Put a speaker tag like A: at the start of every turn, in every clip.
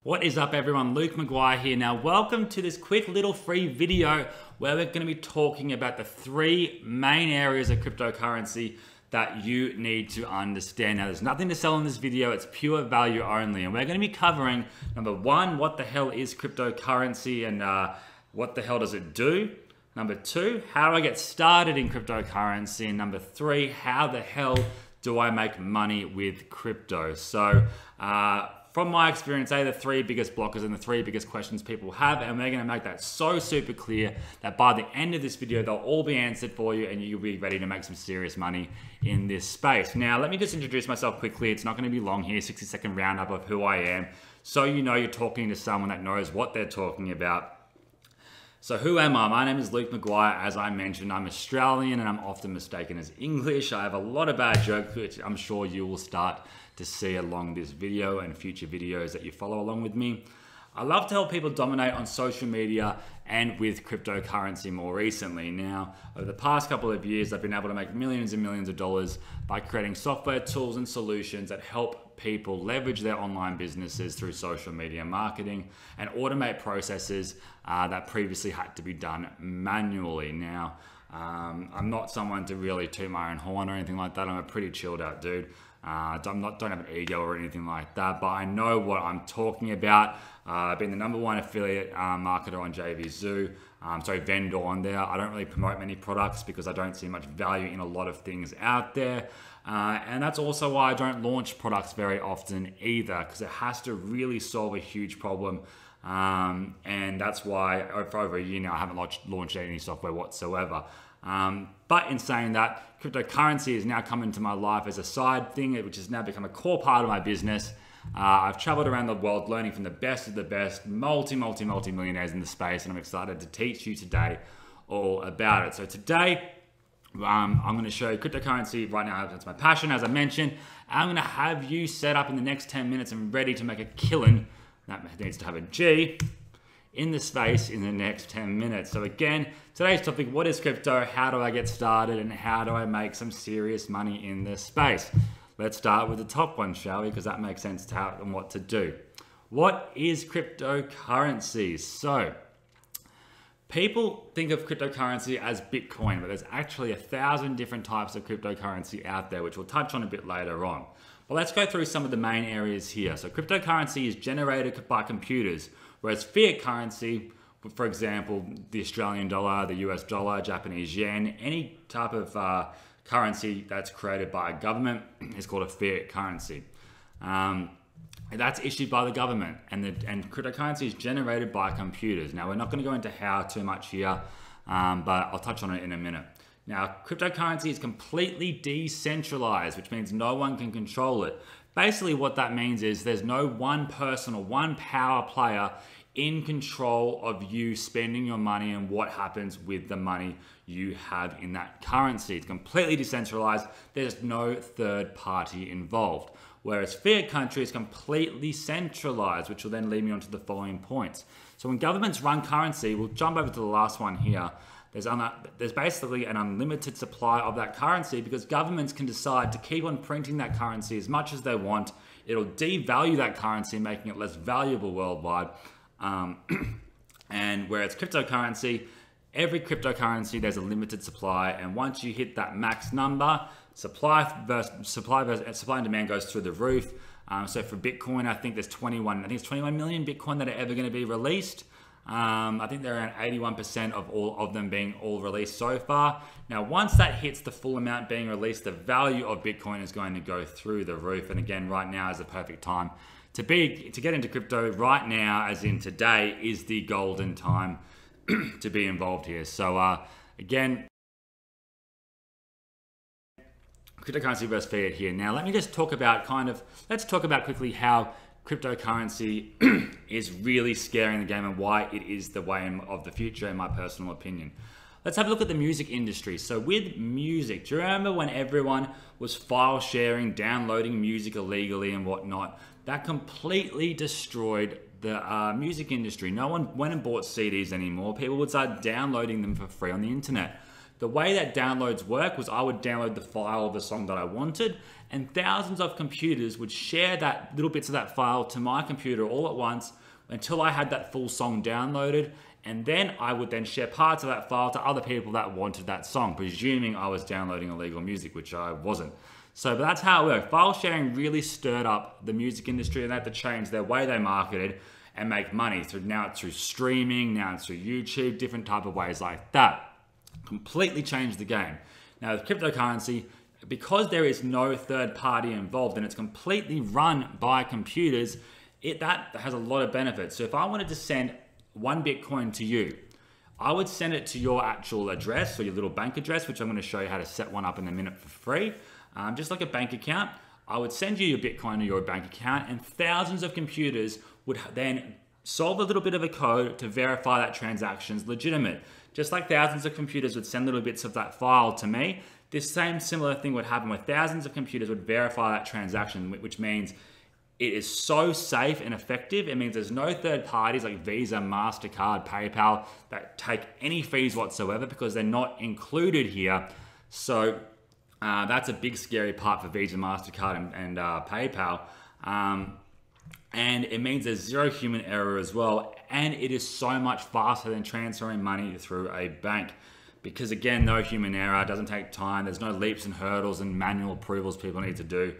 A: What is up everyone, Luke McGuire here. Now welcome to this quick little free video where we're going to be talking about the three main areas of cryptocurrency that you need to understand. Now there's nothing to sell in this video, it's pure value only. And we're going to be covering number one, what the hell is cryptocurrency and what the hell does it do? Number two, how do I get started in cryptocurrency? And number three, how the hell do I make money with crypto? So from my experience, they are the three biggest blockers and the three biggest questions people have, and we're going to make that so super clear that by the end of this video, they'll all be answered for you and you'll be ready to make some serious money in this space. Now, let me just introduce myself quickly. It's not going to be long here, 60-second roundup of who I am, so you know you're talking to someone that knows what they're talking about. So who am I? My name is Luke McGuire. As I mentioned, I'm Australian and I'm often mistaken as English. I have a lot of bad jokes, which I'm sure you will start to see along this video and future videos that you follow along with me. I love to help people dominate on social media and with cryptocurrency more recently. Now, over the past couple of years, I've been able to make millions and millions of dollars by creating software, tools, and solutions that help people leverage their online businesses through social media marketing and automate processes that previously had to be done manually. Now, I'm not someone to really toot my own horn or anything like that. I'm a pretty chilled out dude. Don't have an ego or anything like that, but I know what I'm talking about. I've been the #1 affiliate marketer on JVZoo, vendor on there. I don't really promote many products because I don't see much value in a lot of things out there. And that's also why I don't launch products very often either, because it has to really solve a huge problem. And that's why for over a year now, I haven't launched any software whatsoever. But in saying that, cryptocurrency has now come into my life as a side thing, which has now become a core part of my business. I've traveled around the world learning from the best of the best, multi-millionaires in the space, and I'm excited to teach you today all about it. So today, I'm going to show you cryptocurrency right now. That's my passion, as I mentioned. I'm going to have you set up in the next 10 minutes and ready to make a killing. That needs to have a G in the space in the next 10 minutes. So again, today's topic, what is crypto? How do I get started? And how do I make some serious money in this space? Let's start with the top one, shall we? Because that makes sense to how and what to do. What is cryptocurrency? So people think of cryptocurrency as Bitcoin, but there's actually 1,000 different types of cryptocurrency out there, which we'll touch on a bit later on. But let's go through some of the main areas here. So cryptocurrency is generated by computers, whereas fiat currency, for example, the Australian dollar, the US dollar, Japanese yen, any type of currency that's created by a government is called a fiat currency. That's issued by the government, and cryptocurrency is generated by computers. Now, we're not going to go into how too much here, but I'll touch on it in a minute. Now, cryptocurrency is completely decentralized, which means no one can control it. Basically, what that means is there's no one person or one power player in control of you spending your money and what happens with the money you have in that currency. It's completely decentralized. There's no third party involved. Whereas fiat country is completely centralized, which will then lead me on to the following points. So when governments run currency, we'll jump over to the last one here. There's basically an unlimited supply of that currency because governments can decide to keep on printing that currency as much as they want. It'll devalue that currency, making it less valuable worldwide. And whereas cryptocurrency, every cryptocurrency, there's a limited supply. And once you hit that max number, supply and demand goes through the roof. So for Bitcoin, I think it's 21 million Bitcoin that are ever going to be released. I think they're around 81% of all of them being all released so far. Now, once that hits the full amount being released, the value of Bitcoin is going to go through the roof. And again, right now is the perfect time to get into crypto. Right now, as in today, is the golden time to be involved here. So again, cryptocurrency versus fiat here. Now, let me just talk about let's talk about quickly how cryptocurrency is really scaring the game and why it is the way of the future, in my personal opinion. Let's have a look at the music industry. So with music, do you remember when everyone was file sharing, downloading music illegally and whatnot? That completely destroyed the music industry. No one went and bought CDs anymore. People would start downloading them for free on the internet. The way that downloads work was I would download the file of the song that I wanted, and thousands of computers would share that little bits of that file to my computer all at once until I had that full song downloaded. And then I would then share parts of that file to other people that wanted that song, presuming I was downloading illegal music, which I wasn't. So but that's how it worked. File sharing really stirred up the music industry, and they had to change their way they marketed and make money. So now it's through streaming, now it's through YouTube, different type of ways like that. Completely changed the game. Now with cryptocurrency, because there is no third party involved and it's completely run by computers, that has a lot of benefits. So if I wanted to send 1 Bitcoin to you, I would send it to your actual address or your little bank address, which I'm going to show you how to set one up in a minute for free. Just like a bank account, I would send you your Bitcoin to your bank account, and thousands of computers would then solve a little bit of a code to verify that transaction's legitimate. Just like thousands of computers would send little bits of that file to me, this same similar thing would happen where thousands of computers would verify that transaction, which means it is so safe and effective. It means there's no third parties like Visa, MasterCard, PayPal that take any fees whatsoever because they're not included here. So that's a big scary part for Visa, MasterCard, and PayPal. And it means there's zero human error as well. And it is so much faster than transferring money through a bank. Because again, no human error, doesn't take time. There's no leaps and hurdles and manual approvals people need to do.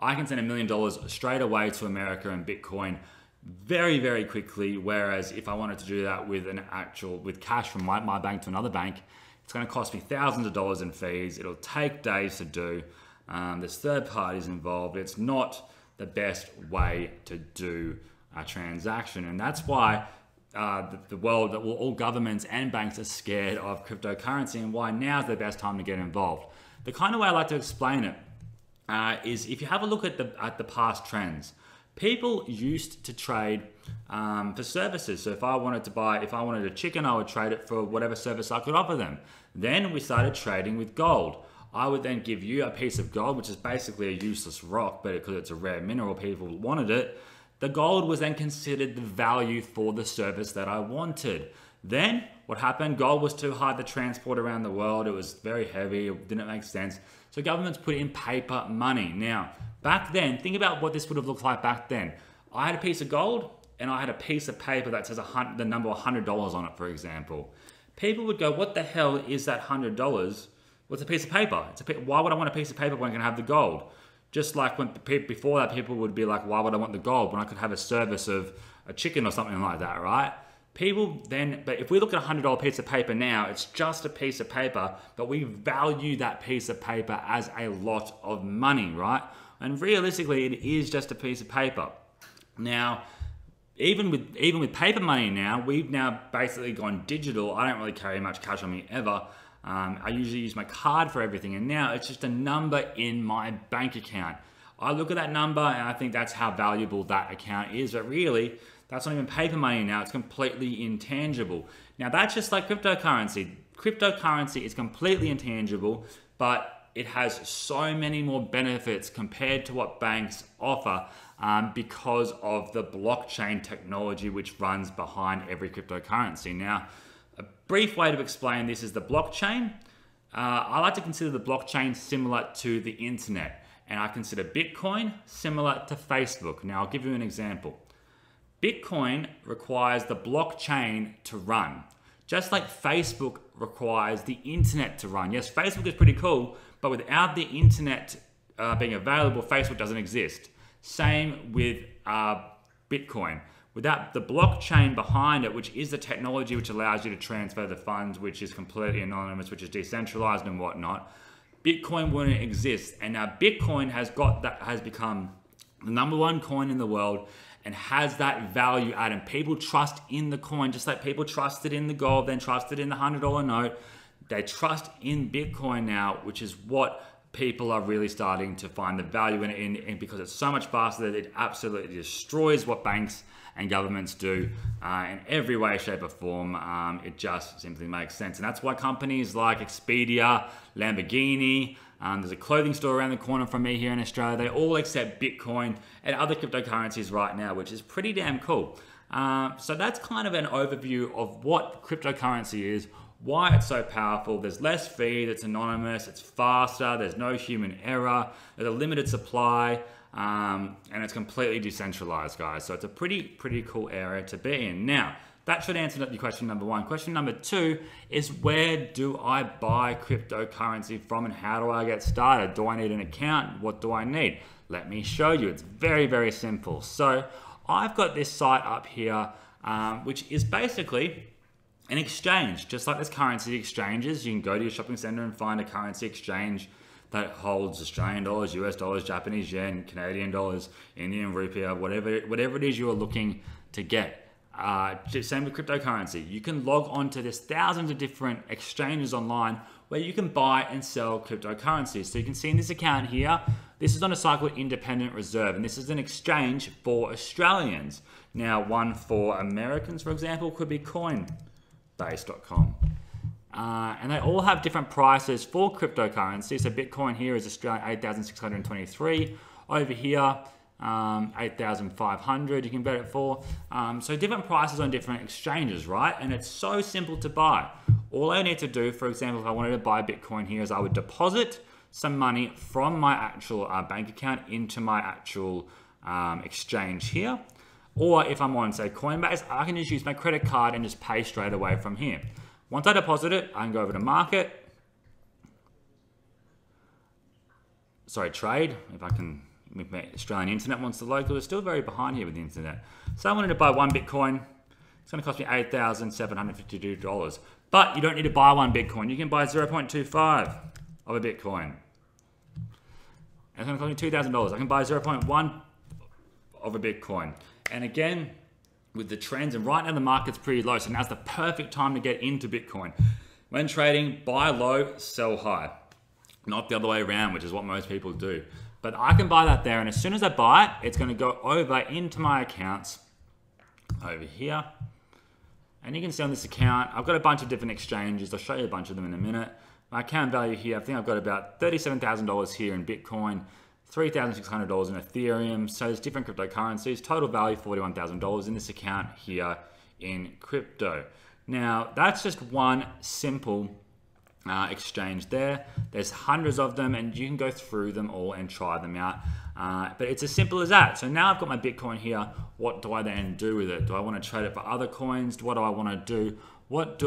A: I can send $1 million straight away to America in Bitcoin very, very quickly. Whereas if I wanted to do that with with cash from my bank to another bank, it's going to cost me thousands of dollars in fees. It'll take days to do. There's third parties involved. It's not the best way to do a transaction. And that's why the world, all governments and banks are scared of cryptocurrency, and why now's the best time to get involved. The kind of way I like to explain it is if you have a look at the past trends, people used to trade for services. So if I wanted a chicken, I would trade it for whatever service I could offer them. Then we started trading with gold. I would then give you a piece of gold, which is basically a useless rock, but because it's a rare mineral, people wanted it. The gold was then considered the value for the service that I wanted. Then what happened? Gold was too hard to transport around the world. It was very heavy. It didn't make sense. So governments put in paper money. Now, back then, think about what this would have looked like back then. I had a piece of gold and I had a piece of paper that says the number $100 on it, for example. People would go, what the hell is that $100? What's a piece of paper? Why would I want a piece of paper when I can have the gold? Just like when before that, people would be like, why would I want the gold when I could have a service of a chicken or something like that, right? But if we look at a $100 piece of paper now, it's just a piece of paper, but we value that piece of paper as a lot of money, right? And realistically, it is just a piece of paper. Now, even with paper money now, we've now basically gone digital. I don't really carry much cash on me ever. I usually use my card for everything, and now it's just a number in my bank account. I look at that number and I think that's how valuable that account is, but really, that's not even paper money now, it's completely intangible. Now that's just like cryptocurrency. Cryptocurrency is completely intangible, but it has so many more benefits compared to what banks offer because of the blockchain technology which runs behind every cryptocurrency. Now, a brief way to explain this is the blockchain. I like to consider the blockchain similar to the internet, and I consider Bitcoin similar to Facebook. Now, I'll give you an example. Bitcoin requires the blockchain to run, just like Facebook requires the internet to run. Yes, Facebook is pretty cool, but without the internet being available, Facebook doesn't exist. Same with Bitcoin. Without the blockchain behind it, which is the technology which allows you to transfer the funds, which is completely anonymous, which is decentralized and whatnot, Bitcoin wouldn't exist. And now Bitcoin has become the #1 coin in the world and has that value add, and people trust in the coin, just like people trusted in the gold, then trusted in the $100 note. They trust in Bitcoin now, which is what people are really starting to find the value in because it's so much faster that it absolutely destroys what banks and governments do in every way, shape, or form. It just simply makes sense. And that's why companies like Expedia, Lamborghini, there's a clothing store around the corner from me here in Australia, they all accept Bitcoin and other cryptocurrencies right now, which is pretty damn cool. So that's kind of an overview of what cryptocurrency is, why it's so powerful. There's less fees, it's anonymous, it's faster, there's no human error, there's a limited supply, and it's completely decentralized, guys. So it's a pretty cool area to be in. Now, that should answer your question number one. Question number two is, where do I buy cryptocurrency from and how do I get started? Do I need an account? What do I need? Let me show you. It's very simple. So I've got this site up here, which is basically an exchange. Just like there's currency exchanges, you can go to your shopping center and find a currency exchange that holds Australian dollars, US dollars, Japanese yen, Canadian dollars, Indian rupiah, whatever it is you are looking to get. Same with cryptocurrency. You can log on to this thousands of different exchanges online where you can buy and sell cryptocurrencies. So you can see in this account here, this is on a site called Independent Reserve, and this is an exchange for Australians. Now, one for Americans, for example, could be Coinbase.com. And they all have different prices for cryptocurrency. So Bitcoin here is Australian 8,623. Over here, 8,500 you can bet it for. So different prices on different exchanges, right? And it's so simple to buy. All I need to do, for example, if I wanted to buy Bitcoin here, is I would deposit some money from my actual bank account into my actual exchange here. Or if I'm on, say, Coinbase, I can just use my credit card and just pay straight away from here. Once I deposit it, I can go over to market. Sorry, trade, if I can. My Australian internet wants the local. It's still very behind here with the internet. So I wanted to buy one Bitcoin. It's going to cost me $8,752. But you don't need to buy one Bitcoin. You can buy 0.25 of a Bitcoin. It's going to cost me $2,000. I can buy 0.1 of a Bitcoin. And again, with the trends, and right now the market's pretty low, so now's the perfect time to get into Bitcoin. When trading, buy low, sell high. Not the other way around, which is what most people do. But I can buy that there, and as soon as I buy it, it's going to go over into my accounts over here. And you can see on this account, I've got a bunch of different exchanges. I'll show you a bunch of them in a minute. My account value here, I think I've got about $37,000 here in Bitcoin, $3,600 in Ethereum. So there's different cryptocurrencies. Total value, $41,000 in this account here in crypto. Now, that's just one simple exchange there. There's hundreds of them, and you can go through them all and try them out. But it's as simple as that. So now I've got my Bitcoin here. What do I then do with it? Do I want to trade it for other coins? What do I want to do? What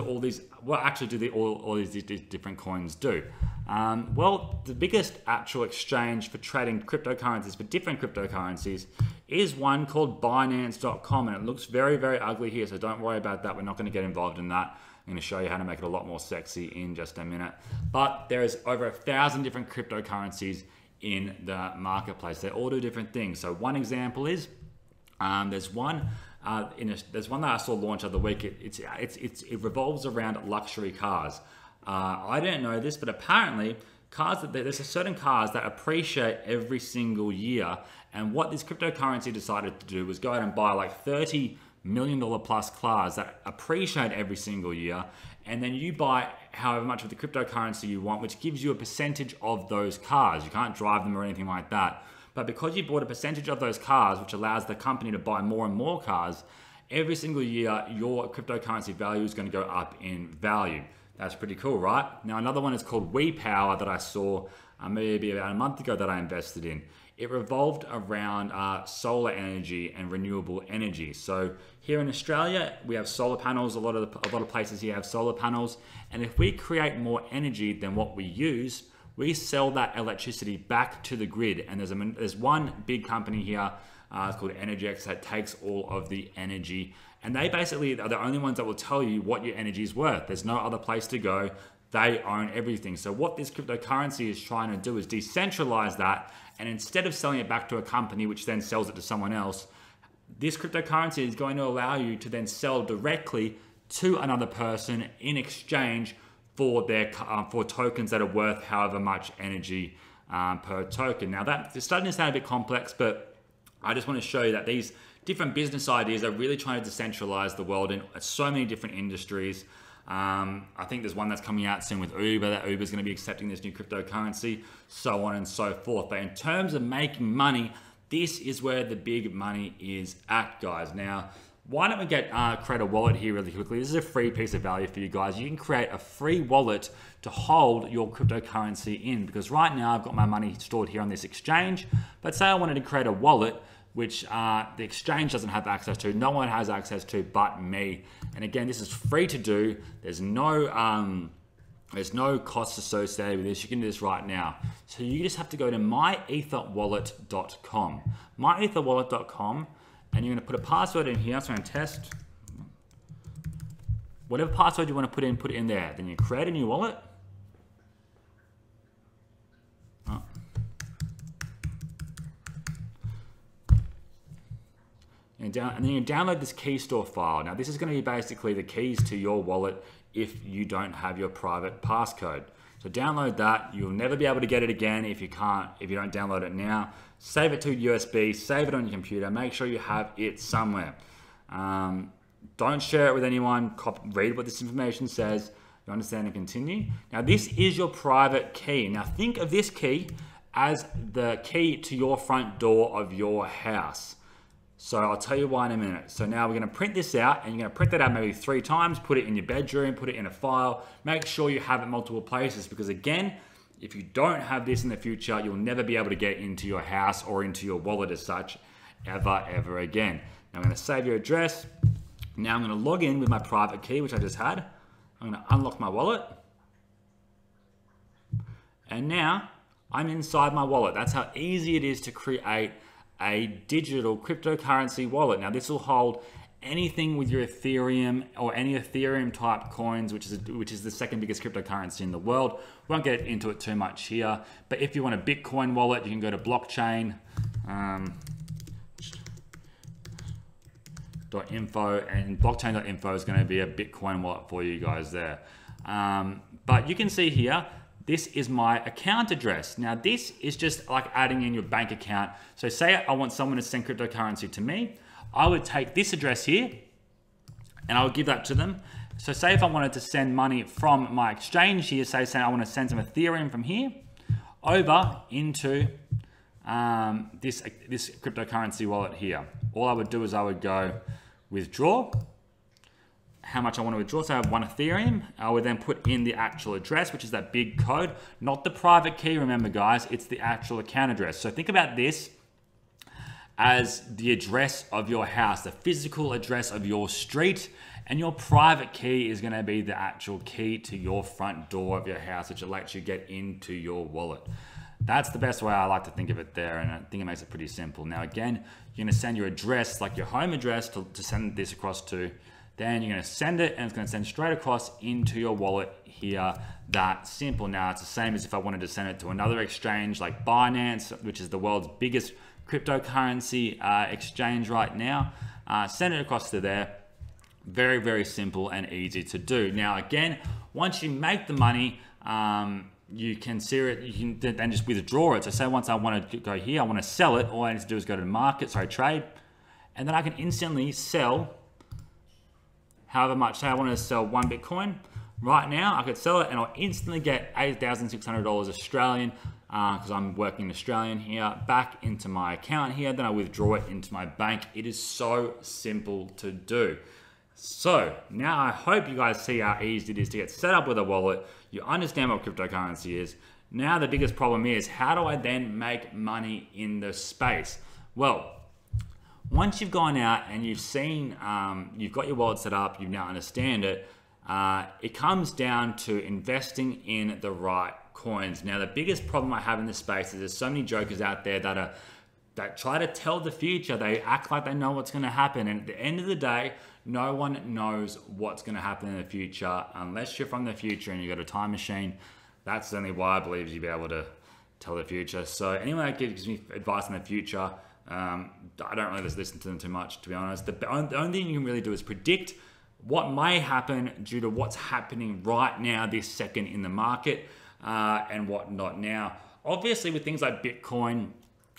A: actually do all these different coins do? Well, the biggest actual exchange for trading cryptocurrencies, for different cryptocurrencies, is one called Binance.com, and it looks very ugly here, so don't worry about that. We're not going to get involved in that. I'm going to show you how to make it a lot more sexy in just a minute. But there is over 1,000 different cryptocurrencies in the marketplace. They all do different things. So one example is, there's one that I saw launch of the week. It revolves around luxury cars. I didn't know this, but apparently there's certain cars that appreciate every single year. And what this cryptocurrency decided to do was go out and buy like $30 million plus cars that appreciate every single year. And then you buy however much of the cryptocurrency you want, which gives you a percentage of those cars. You can't drive them or anything like that. But because you bought a percentage of those cars, which allows the company to buy more and more cars, every single year, your cryptocurrency value is going to go up in value. That's pretty cool, right? Now, another one is called WePower that I saw maybe about a month ago that I invested in. It revolved around solar energy and renewable energy. So here in Australia, we have solar panels. A lot of places here have solar panels. And if we create more energy than what we use, we sell that electricity back to the grid. And there's one big company here, it's called Energex, that takes all of the energy. And they basically are the only ones that will tell you what your energy is worth. There's no other place to go. They own everything. So what this cryptocurrency is trying to do is decentralize that. And instead of selling it back to a company, which then sells it to someone else, this cryptocurrency is going to allow you to then sell directly to another person in exchange for their for tokens that are worth however much energy per token. Now that's starting to sound a bit complex, but I just want to show you that these different business ideas are really trying to decentralize the world in so many different industries. I think there's one that's coming out soon with Uber, that Uber's going to be accepting this new cryptocurrency, so on and so forth. But in terms of making money, this is where the big money is at, guys. Now, why don't we create a wallet here really quickly. This is a free piece of value for you guys. You can create a free wallet to hold your cryptocurrency in, because right now I've got my money stored here on this exchange, but say I wanted to create a wallet which the exchange doesn't have access to, no one has access to but me. And again, this is free to do. There's no costs associated with this. You can do this right now. So you just have to go to myetherwallet.com. myetherwallet.com, and you're going to put a password in here. So I'm going to test. Whatever password you want to put it in there. Then you create a new wallet. And then you download this key store file. Now this is going to be basically the keys to your wallet if you don't have your private passcode. So download that. You'll never be able to get it again if you don't download it now. Save it to USB, save it on your computer, make sure you have it somewhere. Don't share it with anyone, read what this information says, you understand, and continue. Now this is your private key. Now think of this key as the key to your front door of your house. So I'll tell you why in a minute. So now we're going to print this out, and you're going to print that out maybe 3 times, put it in your bedroom, put it in a file, make sure you have it multiple places, because again, if you don't have this in the future, you'll never be able to get into your house or into your wallet as such ever again. Now I'm going to save your address. Now I'm going to log in with my private key, which I just had. I'm going to unlock my wallet. And now I'm inside my wallet. That's how easy it is to create a digital cryptocurrency wallet. Now this will hold anything with your Ethereum or any Ethereum type coins, which is the second biggest cryptocurrency in the world. We won't get into it too much here, but if you want a Bitcoin wallet, you can go to blockchain.info, and blockchain.info is going to be a Bitcoin wallet for you guys there. But you can see here, this is my account address. Now this is just like adding in your bank account. So say I want someone to send cryptocurrency to me, I would take this address here and I would give that to them. So say if I wanted to send money from my exchange here, say I want to send some Ethereum from here over into this cryptocurrency wallet here. All I would do is I would go withdraw, how much I want to withdraw. So I have 1 Ethereum. I would then put in the actual address, which is that big code, not the private key. Remember guys, it's the actual account address. So think about this as the address of your house, the physical address of your street, and your private key is going to be the actual key to your front door of your house, which lets you get into your wallet. That's the best way I like to think of it there, and I think it makes it pretty simple. Now again, you're going to send your address, like your home address, to send this across to. Then you're going to send it, and it's going to send straight across into your wallet here. That simple. Now it's the same as if I wanted to send it to another exchange like Binance, which is the world's biggest cryptocurrency exchange right now. Send it across to there. Very, very simple and easy to do. Now again, once you make the money, you can see it, you can then just withdraw it. So say once I want to go here, I want to sell it, all I need to do is go to the market, trade, and then I can instantly sell however much. Say I want to sell 1 Bitcoin. Right now, I could sell it and I'll instantly get $8,600 Australian, because I'm working Australian here, back into my account here. Then I withdraw it into my bank. It is so simple to do. So now I hope you guys see how easy it is to get set up with a wallet. You understand what cryptocurrency is. Now the biggest problem is, how do I then make money in the space? Well, once you've gone out and you've seen, you've got your wallet set up, you now understand it, it comes down to investing in the right coins. Now, the biggest problem I have in this space is there's so many jokers out there that try to tell the future. They act like they know what's going to happen. And at the end of the day, no one knows what's going to happen in the future unless you're from the future and you've got a time machine. That's the only why I believe you'll be able to tell the future. So anyone that gives me advice in the future, I don't really listen to them too much, to be honest. The only thing you can really do is predict what may happen due to what's happening right now, this second in the market, and what not. Now, obviously with things like Bitcoin,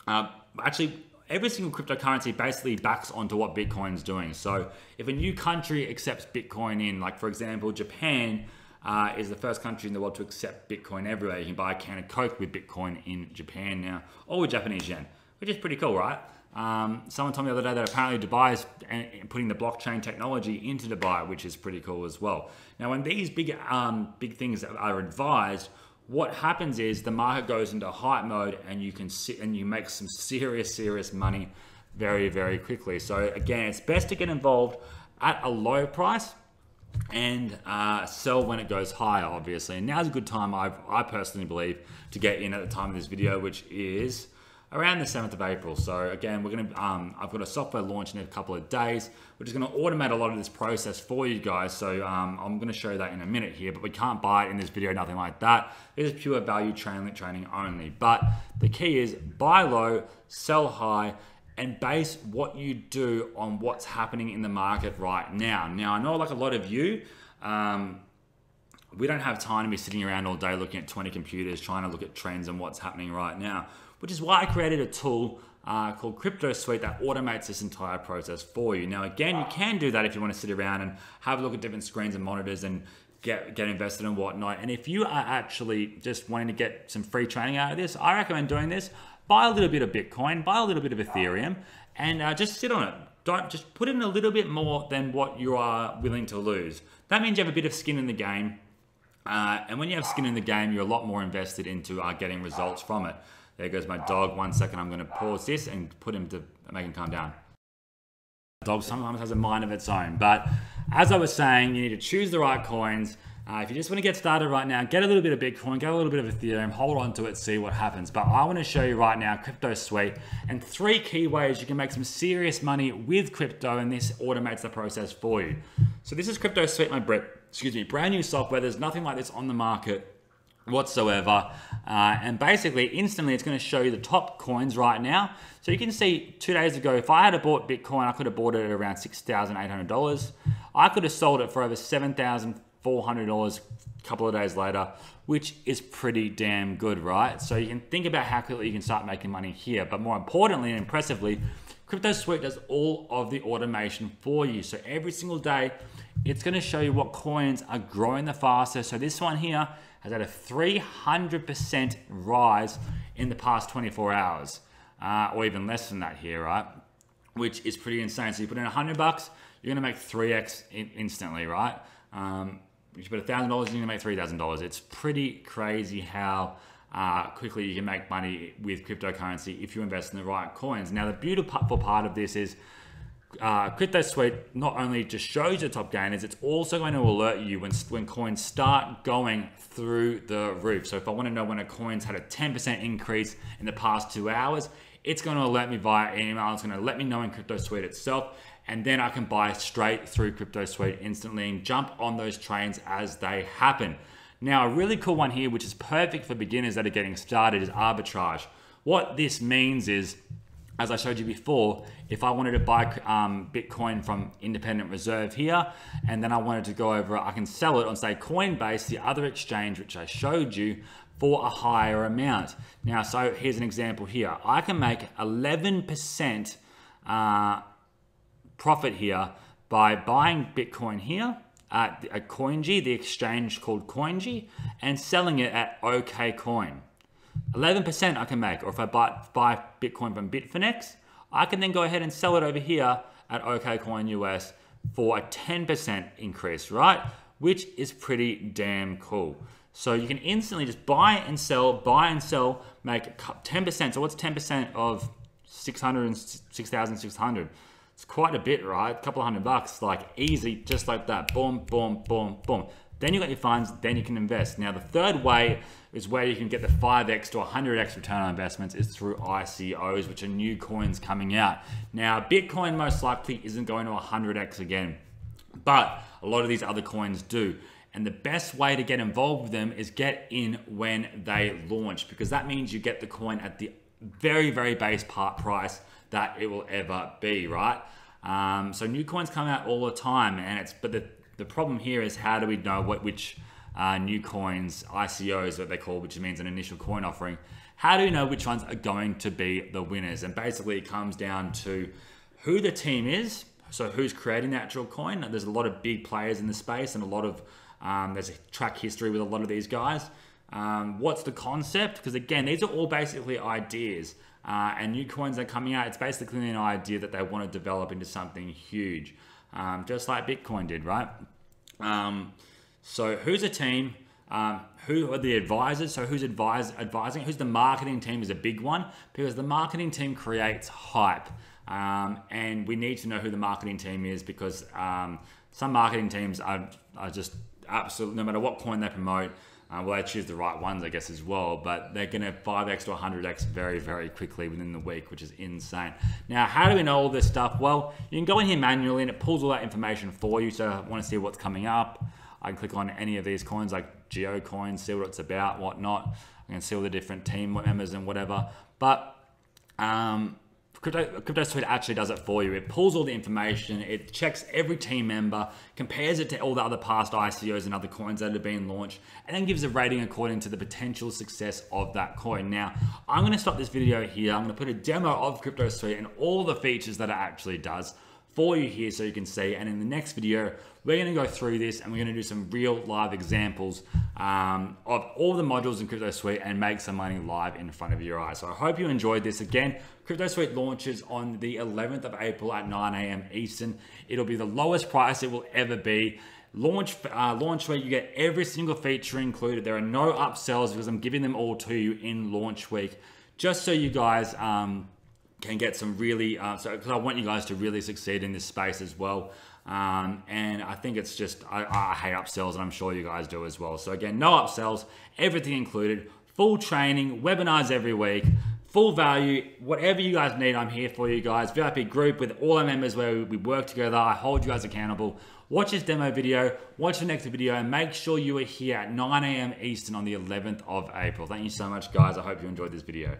A: actually every single cryptocurrency basically backs onto what Bitcoin's doing. So if a new country accepts Bitcoin in, like for example, Japan is the first country in the world to accept Bitcoin everywhere. You can buy a can of Coke with Bitcoin in Japan now, or with Japanese yen, which is pretty cool, right? Someone told me the other day that apparently Dubai is putting the blockchain technology into Dubai, which is pretty cool as well. Now, when these big things are advised, what happens is the market goes into hype mode, and you can sit and you make some serious money very, very quickly. So again, it's best to get involved at a low price and sell when it goes higher, obviously. And now's a good time, I personally believe, to get in at the time of this video, which is around the 7th of April. So again, we're gonna I've got a software launch in a couple of days, which is gonna automate a lot of this process for you guys. So I'm gonna show you that in a minute here, but we can't buy it in this video, nothing like that. This is pure value training only. But the key is buy low, sell high, and base what you do on what's happening in the market right now. Now, I know like a lot of you, we don't have time to be sitting around all day looking at 20 computers trying to look at trends and what's happening right now, which is why I created a tool called CryptoSUITE that automates this entire process for you. Now, again, you can do that if you want to sit around and have a look at different screens and monitors and get invested and whatnot. And if you are actually just wanting to get some free training out of this, I recommend doing this. Buy a little bit of Bitcoin, buy a little bit of Ethereum, and just sit on it. Don't just put in a little bit more than what you are willing to lose. That means you have a bit of skin in the game. And when you have skin in the game, you're a lot more invested into getting results from it. There goes my dog. 1 second, I'm going to pause this and put him to make him calm down. The dog sometimes has a mind of its own. But as I was saying, you need to choose the right coins. If you just want to get started right now, get a little bit of Bitcoin, get a little bit of Ethereum, hold on to it, see what happens. But I want to show you right now CryptoSUITE and 3 key ways you can make some serious money with crypto, and this automates the process for you. So this is CryptoSUITE, my brand new software. There's nothing like this on the market whatsoever, and basically instantly it's going to show you the top coins right now. So you can see 2 days ago, if I had bought Bitcoin, I could have bought it at around $6,800. I could have sold it for over $7,400 a couple of days later, which is pretty damn good, right? So you can think about how quickly you can start making money here. But more importantly and impressively, CryptoSUITE does all of the automation for you. So every single day, it's going to show you what coins are growing the fastest. So this one here has had a 300% rise in the past 24 hours, or even less than that here, right? Which is pretty insane. So you put in $100, you're going to make 3x instantly, right? If you put $1,000, you're going to make $3,000. It's pretty crazy how quickly you can make money with cryptocurrency if you invest in the right coins. Now, the beautiful part of this is CryptoSUITE not only just shows the top gainers, it's also going to alert you when coins start going through the roof. So if I want to know when a coin's had a 10% increase in the past 2 hours, it's going to alert me via email. It's going to let me know in CryptoSUITE itself, and then I can buy straight through CryptoSUITE instantly and jump on those trains as they happen. Now, a really cool one here, which is perfect for beginners that are getting started, is arbitrage. What this means is, as I showed you before, if I wanted to buy Bitcoin from Independent Reserve here, and then I wanted to go over, I can sell it on, say, Coinbase, the other exchange which I showed you, for a higher amount. Now, so here's an example here. I can make 11% profit here by buying Bitcoin here at CoinG, the exchange called CoinG, and selling it at OKCoin. 11% I can make. Or if I buy Bitcoin from Bitfinex, I can then go ahead and sell it over here at OKCoin US for a 10% increase, right? Which is pretty damn cool. So you can instantly just buy and sell, make 10%. So what's 10% of 6,600? It's quite a bit, right? A couple of $100, like easy, just like that. Boom, boom, boom, boom. Then you got your funds, then you can invest. Now, the third way is where you can get the 5x to 100x return on investments is through ICOs, which are new coins coming out. Now, Bitcoin most likely isn't going to 100x again, but a lot of these other coins do. And the best way to get involved with them is get in when they launch, because that means you get the coin at the very, very base price that it will ever be, right? So new coins come out all the time, and but the problem here is, how do we know which new coins, ICOs, what they call, which means an initial coin offering, how do we know which ones are going to be the winners? And basically it comes down to who the team is, so who's creating the actual coin. There's a lot of big players in the space, and a lot of there's a track history with a lot of these guys. What's the concept? Because again, these are all basically ideas. and new coins are coming out. It's basically an idea that they want to develop into something huge, just like Bitcoin did, right? So who's a team? Who are the advisors? So who's advising? Who's the marketing team is a big one, because the marketing team creates hype. And we need to know who the marketing team is, because some marketing teams are just absolutely, no matter what coin they promote, well, they choose the right ones, I guess, as well, but they're going to 5x to 100x very, very quickly within the week, which is insane. Now, how do we know all this stuff? Well, you can go in here manually and it pulls all that information for you. So I want to see what's coming up. I can click on any of these coins like Geo coins, see what it's about, whatnot. I can see all the different team members and whatever. But CryptoSUITE actually does it for you. It pulls all the information, it checks every team member, compares it to all the other past ICOs and other coins that have been launched, and then gives a rating according to the potential success of that coin. Now, I'm going to stop this video here. I'm going to put a demo of CryptoSUITE and all the features that it actually does for you here so you can see. And in the next video, we're going to go through this and we're going to do some real live examples of all the modules in CryptoSUITE and make some money live in front of your eyes. So I hope you enjoyed this. Again, CryptoSUITE launches on the 11th of April at 9 a.m. Eastern. It'll be the lowest price it will ever be. Launch week, you get every single feature included. There are no upsells because I'm giving them all to you in launch week, just so you guys can get some really, because I want you guys to really succeed in this space as well. And I think it's just, I hate upsells, and I'm sure you guys do as well. So again, no upsells, everything included, full training, webinars every week, full value, whatever you guys need, I'm here for you guys. VIP group with all our members where we work together. I hold you guys accountable. Watch this demo video, watch the next video, and make sure you are here at 9 a.m. Eastern on the 11th of April. Thank you so much, guys. I hope you enjoyed this video.